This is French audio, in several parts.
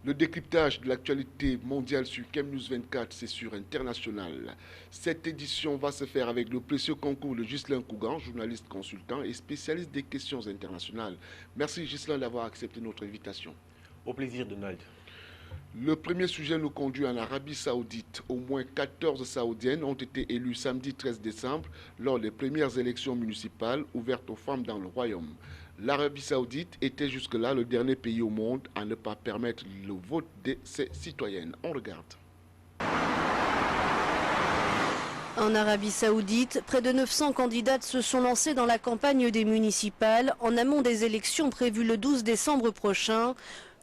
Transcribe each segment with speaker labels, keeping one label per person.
Speaker 1: Le décryptage de l'actualité mondiale sur Chemnews 24, c'est sur International. Cette édition va se faire avec le précieux concours de Ghislain Cougan, journaliste consultant et spécialiste des questions internationales. Merci Ghislain d'avoir accepté notre invitation.
Speaker 2: Au plaisir, Donald.
Speaker 1: Le premier sujet nous conduit en Arabie Saoudite. Au moins 14 Saoudiennes ont été élues samedi 13 décembre lors des premières élections municipales ouvertes aux femmes dans le royaume. L'Arabie Saoudite était jusque-là le dernier pays au monde à ne pas permettre le vote de ses citoyennes. On regarde.
Speaker 3: En Arabie Saoudite, près de 900 candidates se sont lancées dans la campagne des municipales en amont des élections prévues le 12 décembre prochain.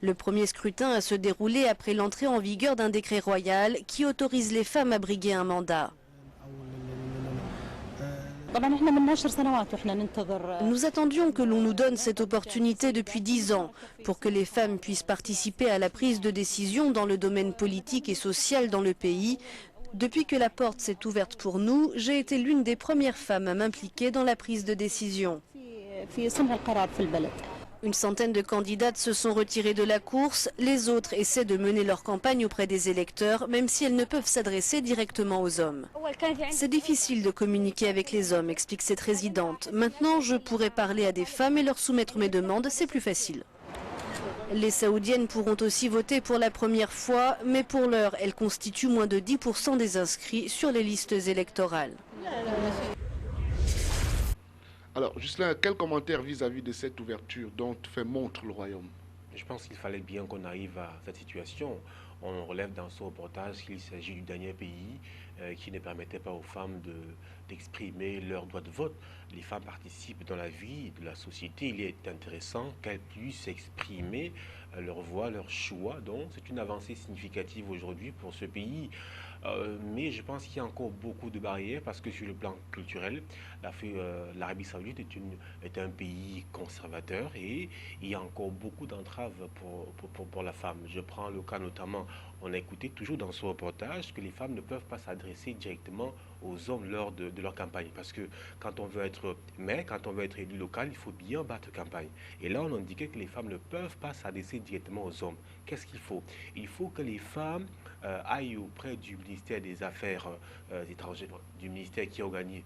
Speaker 3: Le premier scrutin a se déroulé après l'entrée en vigueur d'un décret royal qui autorise les femmes à briguer un mandat. Nous attendions que l'on nous donne cette opportunité depuis 10 ans pour que les femmes puissent participer à la prise de décision dans le domaine politique et social dans le pays. Depuis que la porte s'est ouverte pour nous, j'ai été l'une des premières femmes à m'impliquer dans la prise de décision. Une centaine de candidates se sont retirées de la course. Les autres essaient de mener leur campagne auprès des électeurs, même si elles ne peuvent s'adresser directement aux hommes. C'est difficile de communiquer avec les hommes, explique cette résidente. Maintenant, je pourrais parler à des femmes et leur soumettre mes demandes, c'est plus facile. Les Saoudiennes pourront aussi voter pour la première fois, mais pour l'heure, elles constituent moins de 10% des inscrits sur les listes électorales.
Speaker 1: Alors, Ghislain, quel commentaire vis-à-vis de cette ouverture dont fait montre le royaume?
Speaker 2: Je pense qu'il fallait bien qu'on arrive à cette situation. On relève dans ce reportage qu'il s'agit du dernier pays qui ne permettait pas aux femmes d'exprimer leur droit de vote. Les femmes participent dans la vie de la société. Il est intéressant qu'elles puissent exprimer leur voix, leur choix. Donc, c'est une avancée significative aujourd'hui pour ce pays. Mais je pense qu'il y a encore beaucoup de barrières parce que sur le plan culturel, l'Arabie Saoudite est un pays conservateur et il y a encore beaucoup d'entraves pour la femme. Je prends le cas notamment, on a écouté toujours dans ce reportage que les femmes ne peuvent pas s'adresser directement aux hommes lors de leur campagne. Parce que quand on veut être maire, quand on veut être élu local, il faut bien battre campagne. Et là, on indiquait que les femmes ne peuvent pas s'adresser directement aux hommes. Qu'est-ce qu'il faut? Il faut que les femmes aillent auprès du ministère des Affaires étrangères, du ministère qui organise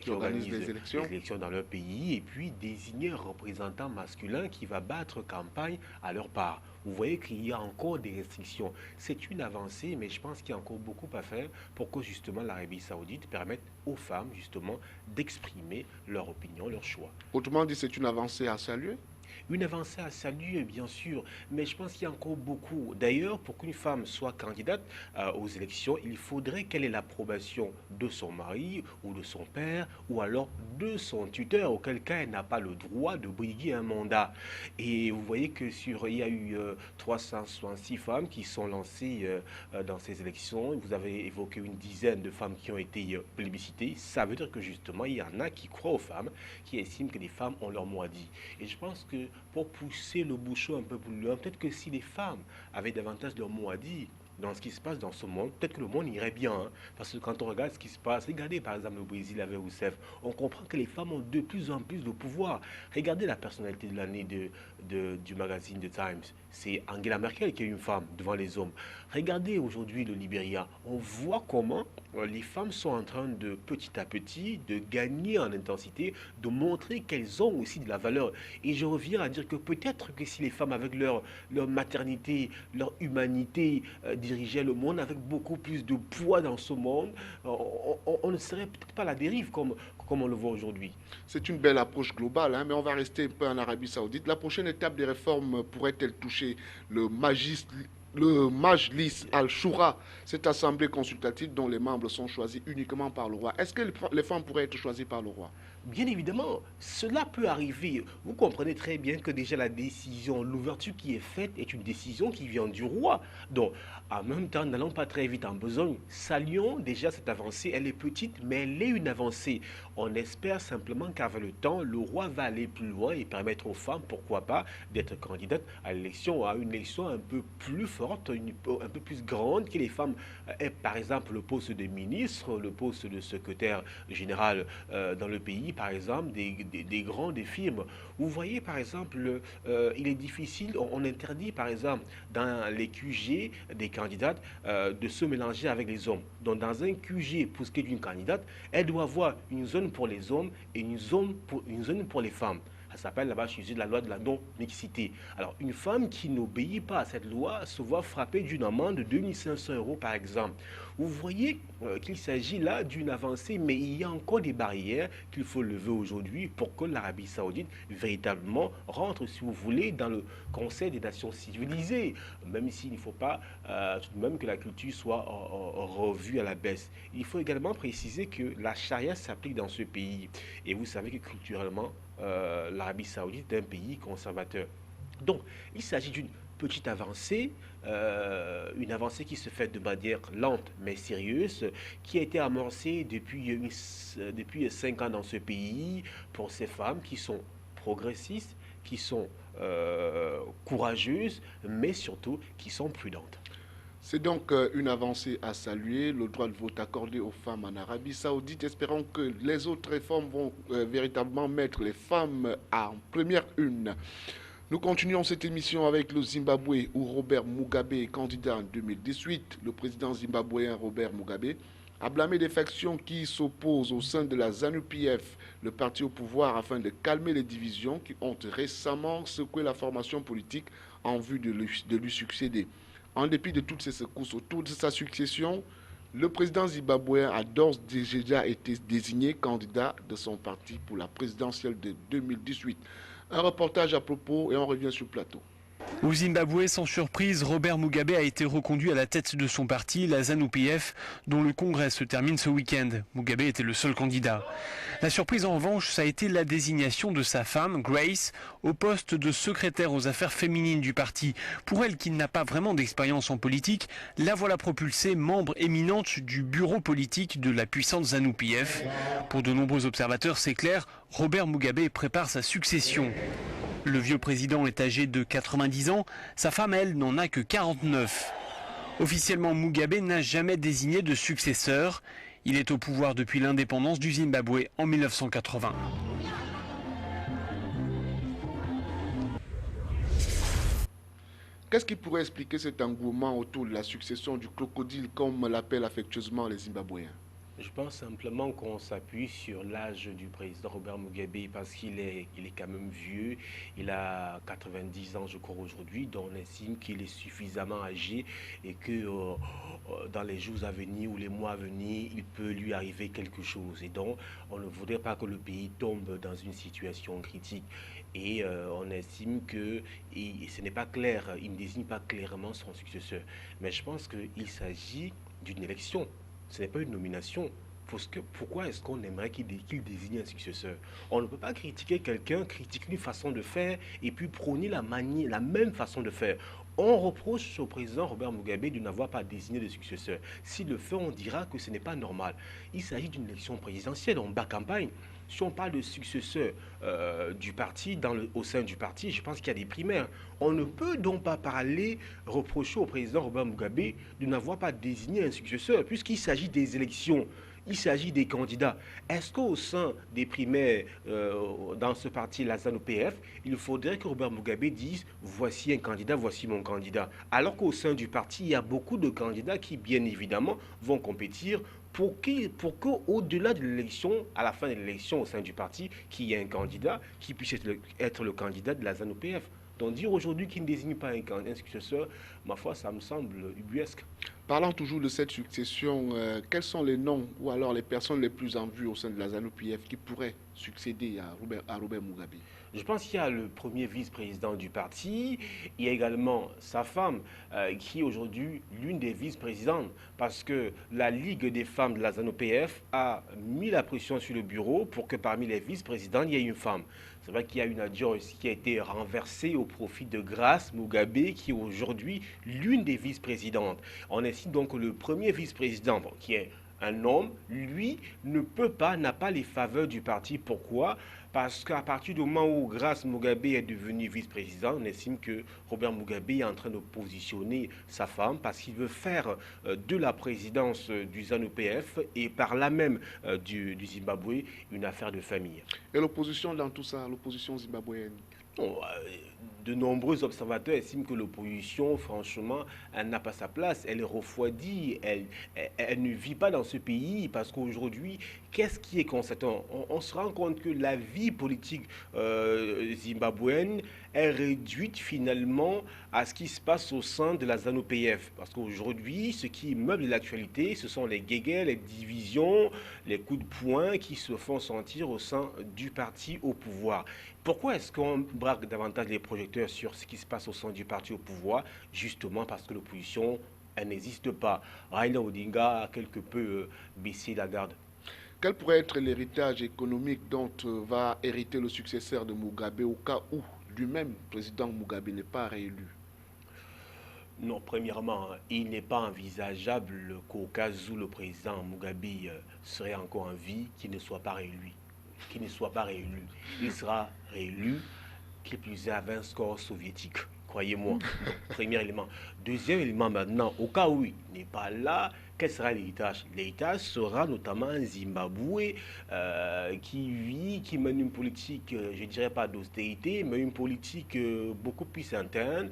Speaker 1: les
Speaker 2: les élections dans leur pays, et puis désigner un représentant masculin qui va battre campagne à leur part. Vous voyez qu'il y a encore des restrictions. C'est une avancée, mais je pense qu'il y a encore beaucoup à faire pour que justement l'Arabie Saoudite permette aux femmes justement d'exprimer leur opinion, leur choix.
Speaker 1: Autrement dit, c'est une avancée à saluer.
Speaker 2: Une avancée à saluer, bien sûr, mais je pense qu'il y a encore beaucoup. D'ailleurs, pour qu'une femme soit candidate aux élections, il faudrait qu'elle ait l'approbation de son mari ou de son père ou alors de son tuteur, auquel cas elle n'a pas le droit de briguer un mandat. Et vous voyez que il y a eu 366 femmes qui sont lancées dans ces élections. Vous avez évoqué une dizaine de femmes qui ont été plébiscitées. Ça veut dire que justement, il y en a qui croient aux femmes, qui estiment que les femmes ont leur mot à dire. Et je pense que pour pousser le bouchon un peu plus loin, peut-être que si les femmes avaient davantage leur mot à dire dans ce qui se passe dans ce monde, peut-être que le monde irait bien. Hein. Parce que quand on regarde ce qui se passe, regardez par exemple le Brésil avec Rousseff, on comprend que les femmes ont de plus en plus de pouvoir. Regardez la personnalité de l'année du magazine The Times. C'est Angela Merkel qui est une femme devant les hommes. Regardez aujourd'hui le Libéria. On voit comment les femmes sont en train de petit à petit de gagner en intensité, de montrer qu'elles ont aussi de la valeur. Et je reviens à dire que peut-être que si les femmes avec leur maternité, leur humanité dirigeaient le monde avec beaucoup plus de poids dans ce monde, on ne serait peut-être pas à la dérive comme on le voit aujourd'hui.
Speaker 1: C'est une belle approche globale, hein, mais on va rester un peu en Arabie Saoudite. La prochaine étape des réformes pourrait-elle toucher le Majlis al-Shura, cette assemblée consultative dont les membres sont choisis uniquement par le roi? Est-ce que les femmes pourraient être choisies par le roi?
Speaker 2: Bien évidemment, cela peut arriver. Vous comprenez très bien que déjà la décision, l'ouverture qui est faite est une décision qui vient du roi. Donc, en même temps, n'allons pas très vite en besogne. Saluons déjà cette avancée. Elle est petite, mais elle est une avancée. On espère simplement qu'avec le temps, le roi va aller plus loin et permettre aux femmes, pourquoi pas, d'être candidates à l'élection, à une élection un peu plus forte, un peu plus grande, que les femmes aient par exemple le poste de ministre, le poste de secrétaire général dans le pays, par exemple, des grandes firmes. Vous voyez par exemple, il est difficile, on interdit par exemple dans les QG des candidates de se mélanger avec les hommes. Donc dans un QG, pour ce qui est d'une candidate, elle doit avoir une zone pour les hommes et une zone pour les femmes. Ça s'appelle là-bas chez eux la loi de la non-mixité. Alors, une femme qui n'obéit pas à cette loi se voit frapper d'une amende de 2500 euros, par exemple. Vous voyez qu'il s'agit là d'une avancée, mais il y a encore des barrières qu'il faut lever aujourd'hui pour que l'Arabie Saoudite véritablement rentre, si vous voulez, dans le Conseil des Nations civilisées, même s'il ne faut pas tout de même que la culture soit revue à la baisse. Il faut également préciser que la charia s'applique dans ce pays. Et vous savez que culturellement, l'Arabie Saoudite est un pays conservateur. Donc, il s'agit d'une petite avancée, une avancée qui se fait de manière lente mais sérieuse, qui a été amorcée depuis 5 ans dans ce pays pour ces femmes qui sont progressistes, qui sont courageuses, mais surtout qui sont prudentes.
Speaker 1: C'est donc une avancée à saluer, le droit de vote accordé aux femmes en Arabie Saoudite. Espérons que les autres réformes vont véritablement mettre les femmes en première une. Nous continuons cette émission avec le Zimbabwe où Robert Mugabe est candidat en 2018. Le président zimbabwéen Robert Mugabe a blâmé des factions qui s'opposent au sein de la ZANU-PF, le parti au pouvoir, afin de calmer les divisions qui ont récemment secoué la formation politique en vue de lui succéder. En dépit de toutes ces secousses autour de sa succession, le président zimbabwéen a d'ores et déjà été désigné candidat de son parti pour la présidentielle de 2018. Un reportage à propos et on revient sur le plateau.
Speaker 4: Au Zimbabwe, sans surprise, Robert Mugabe a été reconduit à la tête de son parti, la ZANU-PF, dont le congrès se termine ce week-end. Mugabe était le seul candidat. La surprise en revanche, ça a été la désignation de sa femme, Grace, au poste de secrétaire aux affaires féminines du parti. Pour elle, qui n'a pas vraiment d'expérience en politique, la voilà propulsée membre éminente du bureau politique de la puissante ZANU-PF. Pour de nombreux observateurs, c'est clair, Robert Mugabe prépare sa succession. Le vieux président est âgé de 90 ans, sa femme, elle, n'en a que 49. Officiellement, Mugabe n'a jamais désigné de successeur. Il est au pouvoir depuis l'indépendance du Zimbabwe en 1980.
Speaker 1: Qu'est-ce qui pourrait expliquer cet engouement autour de la succession du crocodile, comme l'appellent affectueusement les Zimbabwéens?
Speaker 2: Je pense simplement qu'on s'appuie sur l'âge du président Robert Mugabe parce qu'il est quand même vieux. Il a 90 ans, je crois, aujourd'hui. Donc on estime qu'il est suffisamment âgé et que dans les jours à venir ou les mois à venir, il peut lui arriver quelque chose. Et donc, on ne voudrait pas que le pays tombe dans une situation critique. Et on estime que ce n'est pas clair, il ne désigne pas clairement son successeur. Mais je pense qu'il s'agit d'une élection. Ce n'est pas une nomination. Pourquoi est-ce qu'on aimerait qu'il désigne un successeur? On ne peut pas critiquer quelqu'un, critiquer une façon de faire et puis prôner la même façon de faire. On reproche au président Robert Mugabe de n'avoir pas désigné de successeur. S'il le fait, on dira que ce n'est pas normal. Il s'agit d'une élection présidentielle, on bat campagne. Si on parle de successeur du parti, au sein du parti, je pense qu'il y a des primaires. On ne peut donc pas reprocher au président Robert Mugabe de n'avoir pas désigné un successeur, puisqu'il s'agit des élections. Il s'agit des candidats. Est-ce qu'au sein des primaires dans ce parti, la ZANU-PF, il faudrait que Robert Mugabe dise « voici un candidat, voici mon candidat ». Alors qu'au sein du parti, il y a beaucoup de candidats qui, bien évidemment, vont compétir pour qu'au-delà de l'élection, à la fin de l'élection au sein du parti, qu'il y ait un candidat qui puisse être le candidat de la ZANU-PF. Donc dire aujourd'hui qu'il ne désigne pas un successeur, ma foi, ça me semble ubuesque.
Speaker 1: Parlant toujours de cette succession, quels sont les noms ou alors les personnes les plus en vue au sein de la ZANU-PF qui pourraient succéder à Robert Mugabe?
Speaker 2: Je pense qu'il y a le premier vice-président du parti, il y a également sa femme, qui est aujourd'hui l'une des vice-présidentes, parce que la Ligue des femmes de la ZANU-PF a mis la pression sur le bureau pour que parmi les vice-présidents, il y ait une femme. C'est vrai qu'il y a une adjointe qui a été renversée au profit de Grace Mugabe, qui est aujourd'hui l'une des vice-présidentes. On estime donc que le premier vice-président, qui est un homme, lui, n'a pas les faveurs du parti. Pourquoi? Parce qu'à partir du moment où Grace Mugabe est devenu vice-président, on estime que Robert Mugabe est en train de positionner sa femme parce qu'il veut faire de la présidence du ZANU-PF et par là même du Zimbabwe une affaire de famille.
Speaker 1: Et l'opposition dans tout ça, l'opposition zimbabwéenne?
Speaker 2: Bon, de nombreux observateurs estiment que l'opposition, franchement, elle n'a pas sa place, elle est refroidie, elle ne vit pas dans ce pays parce qu'aujourd'hui, qu'est-ce qui est constatant? On se rend compte que la vie politique zimbabwéenne est réduite finalement à ce qui se passe au sein de la ZANU-PF. Parce qu'aujourd'hui, ce qui meuble l'actualité, ce sont les guéguerres, les divisions, les coups de poing qui se font sentir au sein du parti au pouvoir. Pourquoi est-ce qu'on braque davantage les projecteurs sur ce qui se passe au sein du parti au pouvoir? Justement parce que l'opposition, elle n'existe pas. Raila Odinga a quelque peu baissé la garde.
Speaker 1: Quel pourrait être l'héritage économique dont va hériter le successeur de Mugabe au cas où lui-même, président Mugabe, n'est pas réélu?
Speaker 2: Non, premièrement, il n'est pas envisageable qu'au cas où le président Mugabe serait encore en vie, qu'il ne soit pas réélu. Qu'il ne soit pas réélu. Il sera réélu, qui plus est avec un score soviétique, croyez-moi. Premier élément. Deuxième élément maintenant, au cas où il n'est pas là, quel sera l'héritage? L'héritage sera notamment un Zimbabwe qui mène une politique, je ne dirais pas d'austérité, mais une politique beaucoup plus interne.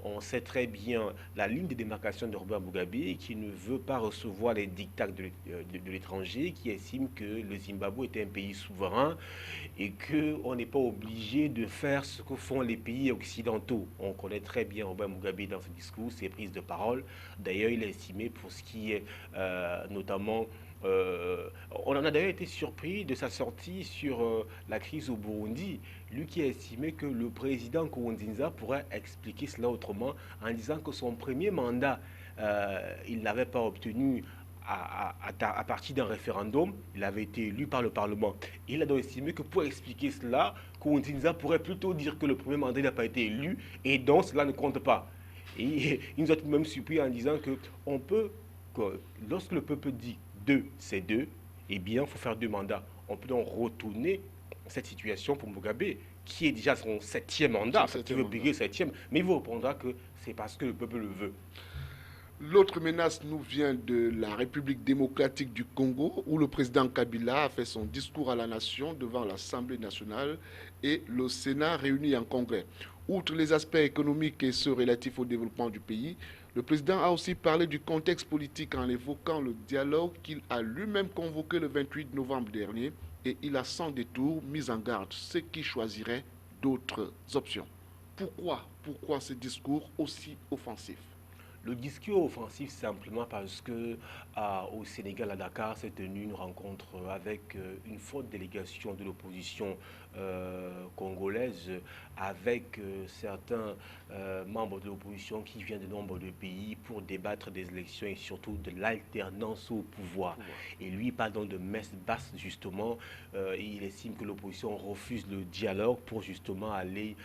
Speaker 2: On sait très bien la ligne de démarcation de Robert Mugabe qui ne veut pas recevoir les dictats de l'étranger, qui estime que le Zimbabwe est un pays souverain et qu'on n'est pas obligé de faire ce que font les pays occidentaux. On connaît très bien Robert Mugabe dans ses discours, ses prises de parole. D'ailleurs, il est estimé pour ce qui est notamment... on en a d'ailleurs été surpris de sa sortie sur la crise au Burundi. Lui qui a estimé que le président Nkurunziza pourrait expliquer cela autrement en disant que son premier mandat, il n'avait pas obtenu à partir d'un référendum, il avait été élu par le Parlement. Il a donc estimé que pour expliquer cela, Nkurunziza pourrait plutôt dire que le premier mandat n'a pas été élu et donc cela ne compte pas. Et il nous a tout de même surpris en disant que on peut, que lorsque le peuple dit 2, c'est 2, eh bien, il faut faire 2 mandats. On peut donc retourner cette situation pour Mugabe, qui est déjà son 7e mandat, qui veut briguer 7e, mais il vous répondra que c'est parce que le peuple le veut.
Speaker 1: L'autre menace nous vient de la République démocratique du Congo, où le président Kabila a fait son discours à la nation devant l'Assemblée nationale et le Sénat réuni en congrès. Outre les aspects économiques et ceux relatifs au développement du pays, le président a aussi parlé du contexte politique en évoquant le dialogue qu'il a lui-même convoqué le 28 novembre dernier et il a sans détour mis en garde ceux qui choisiraient d'autres options. Pourquoi ce discours aussi offensif?
Speaker 2: Le discours offensif simplement parce que au Sénégal, à Dakar, s'est tenue une rencontre avec une forte délégation de l'opposition congolaise, avec certains membres de l'opposition qui viennent de nombre de pays pour débattre des élections et surtout de l'alternance au pouvoir. Et lui parle donc de messe basse justement. Il estime que l'opposition refuse le dialogue pour justement aller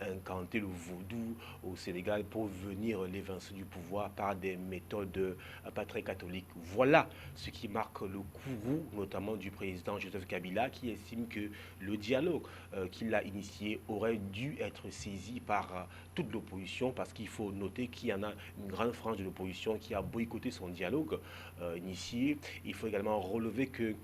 Speaker 2: incanter le vaudou au Sénégal pour venir l'évincer du pouvoir par des méthodes pas très catholiques. Voilà ce qui marque le courroux, notamment du président Joseph Kabila, qui estime que le dialogue qu'il a initié aurait dû être saisi par toute l'opposition, parce qu'il faut noter qu'il y en a une grande frange de l'opposition qui a boycotté son dialogue initié. Il faut également relever que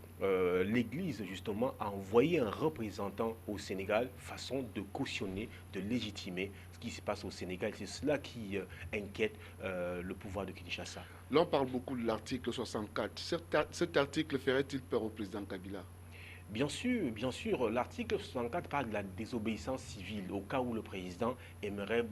Speaker 2: l'Église, justement, a envoyé un représentant au Sénégal, façon de cautionner, de légitimer ce qui se passe au Sénégal. C'est cela qui inquiète le pouvoir de Kinshasa.
Speaker 1: L'on parle beaucoup de l'article 64. Cet article ferait-il peur au président Kabila?
Speaker 2: Bien sûr, l'article 64 parle de la désobéissance civile au cas où le président aimerait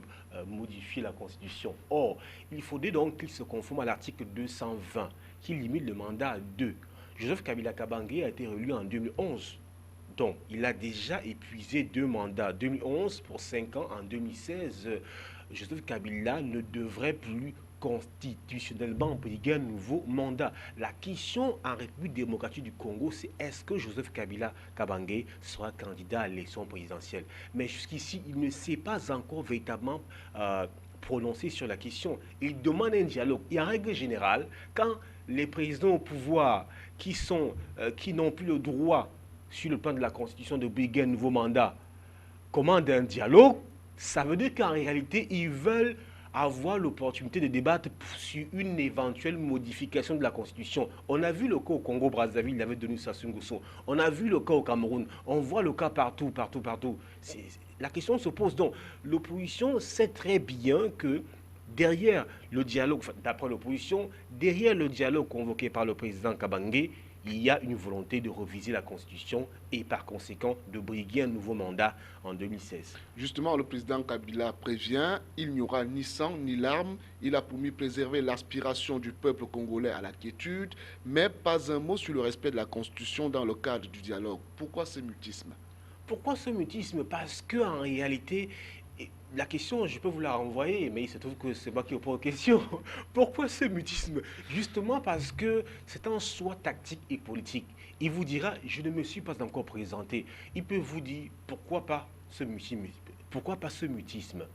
Speaker 2: modifier la Constitution. Or, il faudrait donc qu'il se conforme à l'article 220 qui limite le mandat à 2. Joseph Kabila Kabange a été réélu en 2011. Donc, il a déjà épuisé 2 mandats. 2011 pour 5 ans. En 2016, Joseph Kabila ne devrait plus constitutionnellement briguer un nouveau mandat. La question en République démocratique du Congo, c'est est-ce que Joseph Kabila Kabange sera candidat à l'élection présidentielle? Mais jusqu'ici, il ne s'est pas encore véritablement prononcé sur la question. Il demande un dialogue. Et en règle générale, quand les présidents au pouvoir qui n'ont plus le droit sur le plan de la constitution de briguer un nouveau mandat, commande un dialogue, ça veut dire qu'en réalité, ils veulent avoir l'opportunité de débattre sur une éventuelle modification de la Constitution. On a vu le cas au Congo-Brazzaville, il avait Denis Sassou Nguesso. On a vu le cas au Cameroun. On voit le cas partout. La question se pose donc. L'opposition sait très bien que derrière le dialogue, d'après l'opposition, derrière le dialogue convoqué par le président Kabangé, il y a une volonté de reviser la Constitution et par conséquent de briguer un nouveau mandat en 2016.
Speaker 1: Justement, le président Kabila prévient, il n'y aura ni sang ni larmes. Il a promis préserver l'aspiration du peuple congolais à la quiétude, mais pas un mot sur le respect de la Constitution dans le cadre du dialogue. Pourquoi ce mutisme?
Speaker 2: Pourquoi ce mutisme? Parce qu'en réalité, la question, je peux vous la renvoyer, mais il se trouve que c'est moi qui réponds aux questions. Pourquoi ce mutisme? Justement parce que c'est un choix tactique et politique. Il vous dira, je ne me suis pas encore présenté. Il peut vous dire, pourquoi pas ce mutisme? Pourquoi pas ce mutisme?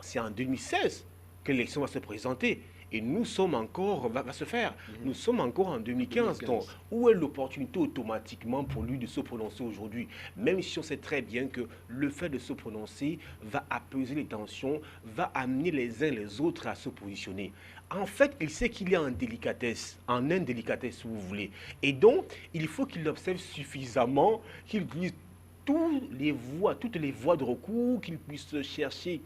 Speaker 2: C'est en 2016 que l'élection va se présenter. Et nous sommes encore, va se faire, nous sommes encore en 2015. Donc, où est l'opportunité automatiquement pour lui de se prononcer aujourd'hui? Même si on sait très bien que le fait de se prononcer va apaiser les tensions, va amener les uns les autres à se positionner. En fait, il sait qu'il est en délicatesse, en indélicatesse si vous voulez. Et donc, il faut qu'il observe suffisamment, qu'il utilise toutes les voies de recours, qu'il puisse chercher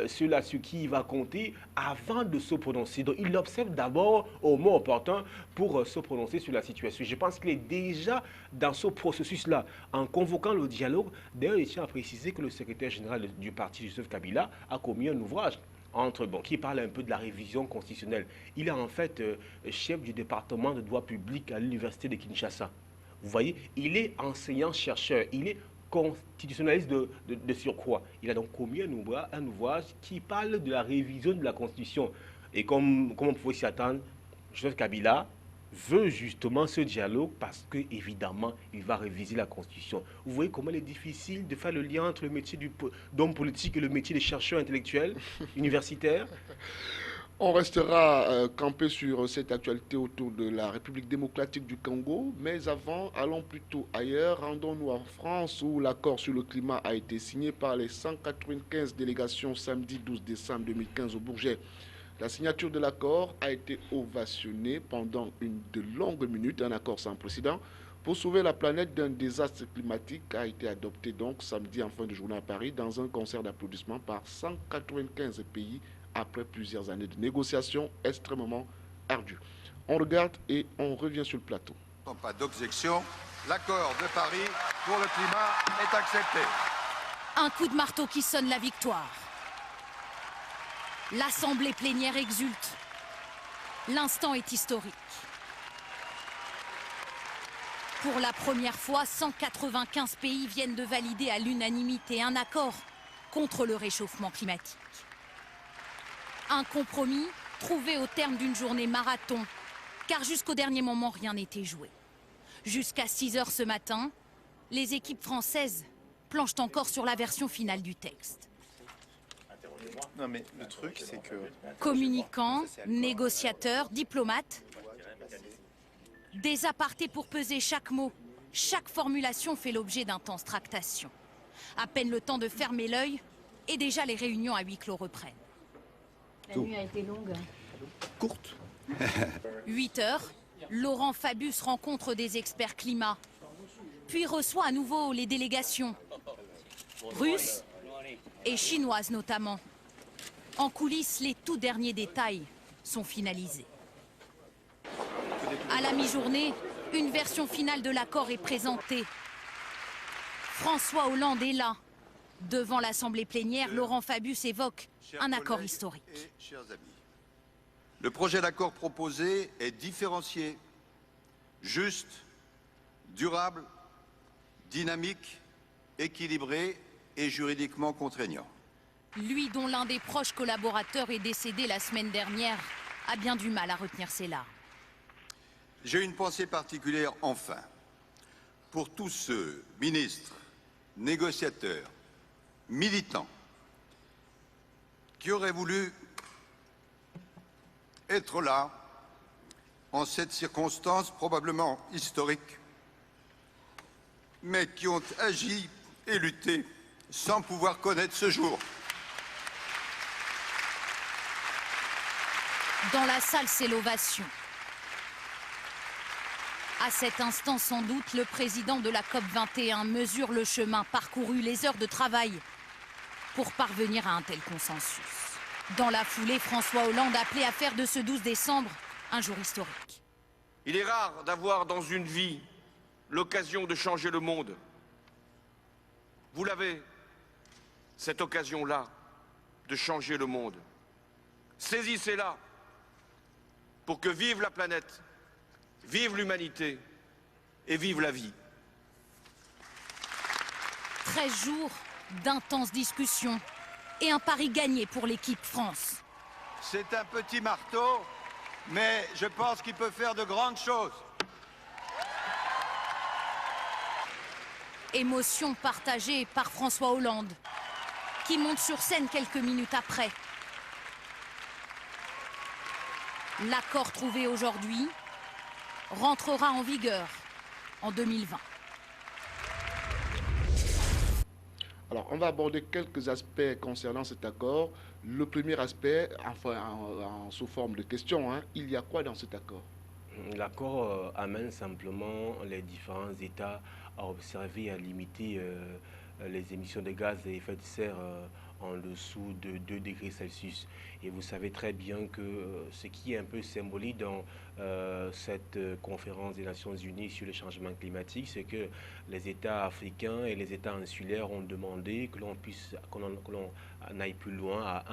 Speaker 2: ceux-là sur qui il va compter avant de se prononcer. Donc il observe d'abord au moment opportun pour se prononcer sur la situation. Je pense qu'il est déjà dans ce processus-là. En convoquant le dialogue, d'ailleurs, il tient à préciser que le secrétaire général du parti, Joseph Kabila, a commis un ouvrage qui parle un peu de la révision constitutionnelle. Il est en fait chef du département de droit public à l'université de Kinshasa. Vous voyez, il est enseignant-chercheur, il est constitutionnaliste de surcroît. Il a donc commis un ouvrage qui parle de la révision de la Constitution. Et comme on pouvait s'y attendre, Joseph Kabila veut justement ce dialogue parce que évidemment il va réviser la Constitution. Vous voyez comment il est difficile de faire le lien entre le métier d'homme politique et le métier de chercheur intellectuel, universitaire.
Speaker 1: On restera campé sur cette actualité autour de la République démocratique du Congo, mais avant, allons plutôt ailleurs. Rendons-nous en France où l'accord sur le climat a été signé par les 195 délégations samedi 12 décembre 2015 au Bourget. La signature de l'accord a été ovationnée pendant de longues minutes, un accord sans précédent. Pour sauver la planète d'un désastre climatique a été adopté donc samedi en fin de journée à Paris dans un concert d'applaudissements par 195 pays après plusieurs années de négociations extrêmement ardues. On regarde et on revient sur le plateau.
Speaker 5: Pas d'objection, l'accord de Paris pour le climat est accepté.
Speaker 6: Un coup de marteau qui sonne la victoire. L'Assemblée plénière exulte. L'instant est historique. Pour la première fois, 195 pays viennent de valider à l'unanimité un accord contre le réchauffement climatique. Un compromis trouvé au terme d'une journée marathon, car jusqu'au dernier moment, rien n'était joué. Jusqu'à 6 h ce matin, les équipes françaises planchent encore sur la version finale du texte.
Speaker 7: Non mais le truc, c'est que...
Speaker 6: Communicants, négociateurs, diplomates, des apartés pour peser chaque mot. Chaque formulation fait l'objet d'intenses tractations. À peine le temps de fermer l'œil, et déjà les réunions à huis clos reprennent.
Speaker 8: La nuit a été longue.
Speaker 7: Courte.
Speaker 6: 8 h, Laurent Fabius rencontre des experts climat, puis reçoit à nouveau les délégations, russes et chinoises notamment. En coulisses, les tout derniers détails sont finalisés. À la mi-journée, une version finale de l'accord est présentée. François Hollande est là. Devant l'Assemblée plénière, Laurent Fabius évoque un accord historique.
Speaker 5: Chers amis, le projet d'accord proposé est différencié, juste, durable, dynamique, équilibré et juridiquement contraignant.
Speaker 6: Lui, dont l'un des proches collaborateurs est décédé la semaine dernière, a bien du mal à retenir ses larmes.
Speaker 5: J'ai une pensée particulière, enfin, pour tous ceux, ministres, négociateurs, militants, qui auraient voulu être là, en cette circonstance probablement historique, mais qui ont agi et lutté sans pouvoir connaître ce jour.
Speaker 6: Dans la salle, c'est l'ovation. À cet instant, sans doute, le président de la COP21 mesure le chemin parcouru, les heures de travail pour parvenir à un tel consensus. Dans la foulée, François Hollande appelait à faire de ce 12 décembre un jour historique.
Speaker 9: Il est rare d'avoir dans une vie l'occasion de changer le monde. Vous l'avez, cette occasion-là, de changer le monde. Saisissez-la pour que vive la planète, vive l'humanité et vive la vie.
Speaker 6: 13 jours d'intenses discussions et un pari gagné pour l'équipe France.
Speaker 5: C'est un petit marteau, mais je pense qu'il peut faire de grandes choses.
Speaker 6: Émotion partagée par François Hollande, qui monte sur scène quelques minutes après. L'accord trouvé aujourd'hui rentrera en vigueur en 2020.
Speaker 1: Alors, on va aborder quelques aspects concernant cet accord. Le premier aspect, enfin, sous forme de question, hein, il y a quoi dans cet accord?
Speaker 2: L'accord amène simplement les différents États à observer et à limiter les émissions de gaz à effet de serre en dessous de 2 degrés Celsius. Et vous savez très bien que ce qui est un peu symbolique dans cette conférence des Nations Unies sur le changement climatique, c'est que les États africains et les États insulaires ont demandé que l'on puisse, qu'on aille plus loin à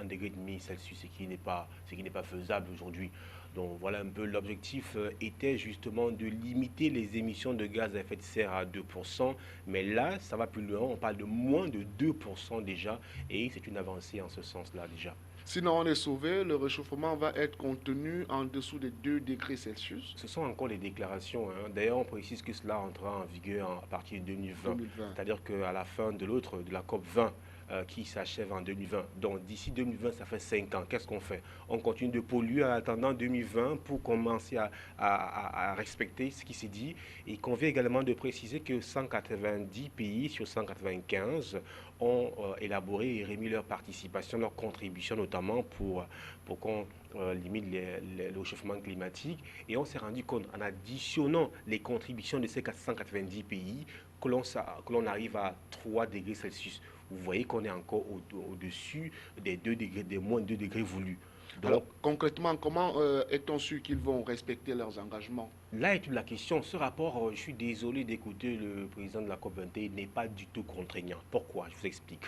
Speaker 2: 1,5 degré Celsius, ce qui n'est pas faisable aujourd'hui. Donc voilà un peu l'objectif était justement de limiter les émissions de gaz à effet de serre à 2%, mais là ça va plus loin, on parle de moins de 2% déjà, et c'est une avancée en ce sens-là déjà.
Speaker 1: Sinon, on est sauvé, le réchauffement va être contenu en dessous des 2 degrés Celsius.
Speaker 2: Ce sont encore les déclarations, hein. D'ailleurs, on précise que cela entrera en vigueur à partir de 2020. C'est-à-dire qu'à la fin de la COP 20, qui s'achève en 2020. Donc d'ici 2020, ça fait 5 ans. Qu'est-ce qu'on fait? On continue de polluer en attendant 2020 pour commencer à respecter ce qui s'est dit. Il convient également de préciser que 190 pays sur 195 ont élaboré et remis leur participation, leur contribution notamment pour qu'on limite le réchauffement climatique. Et on s'est rendu compte, en additionnant les contributions de ces 490 pays, que l'on arrive à 3 degrés Celsius. Vous voyez qu'on est encore au-dessus des 2 degrés, des moins 2 degrés voulus. Donc,
Speaker 1: alors, concrètement, comment est-on sûr qu'ils vont respecter leurs engagements?
Speaker 2: Là est toute la question. Ce rapport, je suis désolé d'écouter le président de la COP21, n'est pas du tout contraignant. Pourquoi? Je vous explique.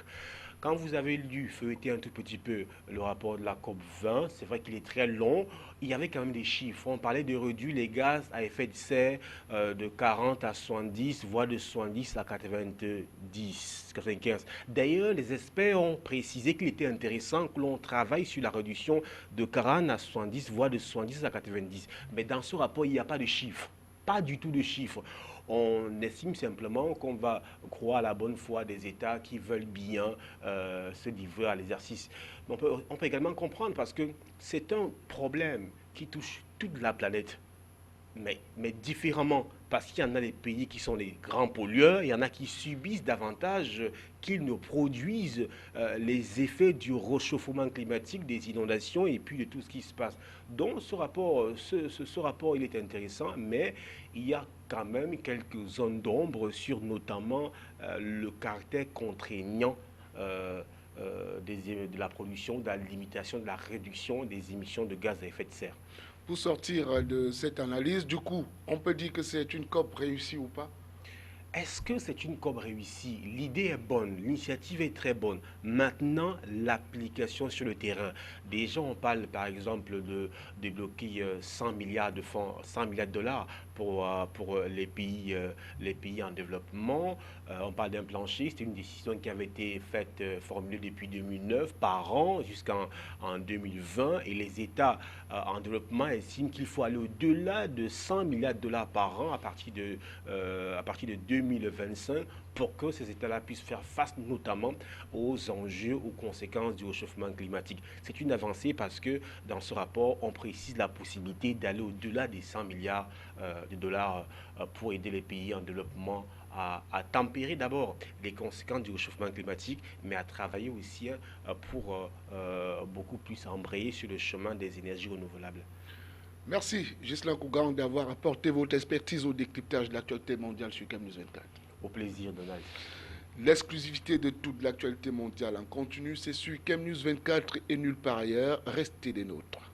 Speaker 2: Quand vous avez lu, feuilleté un tout petit peu le rapport de la COP20, c'est vrai qu'il est très long. Il y avait quand même des chiffres. On parlait de réduire les gaz à effet de serre de 40 à 70, voire de 70 à 95. D'ailleurs, les experts ont précisé qu'il était intéressant que l'on travaille sur la réduction de 40 à 70, voire de 70 à 90. Mais dans ce rapport, il n'y a pas de chiffres. Pas du tout de chiffres. On estime simplement qu'on va croire à la bonne foi des États qui veulent bien se livrer à l'exercice. On peut également comprendre parce que c'est un problème qui touche toute la planète, mais différemment, parce qu'il y en a des pays qui sont les grands pollueurs, il y en a qui subissent davantage qu'ils ne produisent les effets du réchauffement climatique, des inondations et puis de tout ce qui se passe. Donc ce rapport, il est intéressant, mais il y a quand même quelques zones d'ombre sur notamment le caractère contraignant de la production, de la limitation, de la réduction des émissions de gaz à effet de serre.
Speaker 1: Pour sortir de cette analyse, du coup, on peut dire que c'est une COP réussie ou pas?
Speaker 2: Est-ce que c'est une COP réussie? L'idée est bonne, l'initiative est très bonne. Maintenant, l'application sur le terrain. Déjà, on parle par exemple de débloquer 100 milliards de fonds, 100 milliards de dollars pour les pays en développement. On parle d'un plancher, c'est une décision qui avait été faite, formulée depuis 2009 par an jusqu'en 2020. Et les États en développement estiment qu'il faut aller au-delà de 100 milliards de dollars par an à partir de 2025 pour que ces États-là puissent faire face notamment aux enjeux, aux conséquences du réchauffement climatique. C'est une avancée parce que dans ce rapport, on précise la possibilité d'aller au-delà des 100 milliards de dollars pour aider les pays en développement à tempérer d'abord les conséquences du réchauffement climatique, mais à travailler aussi pour beaucoup plus embrayer sur le chemin des énergies renouvelables.
Speaker 1: Merci, Ghislain Kougan, d'avoir apporté votre expertise au décryptage de l'actualité mondiale sur CAM News 24.
Speaker 2: Au plaisir, Donald.
Speaker 1: L'exclusivité de toute l'actualité mondiale en continu, c'est sur CAM News 24 et nulle part ailleurs. Restez des nôtres.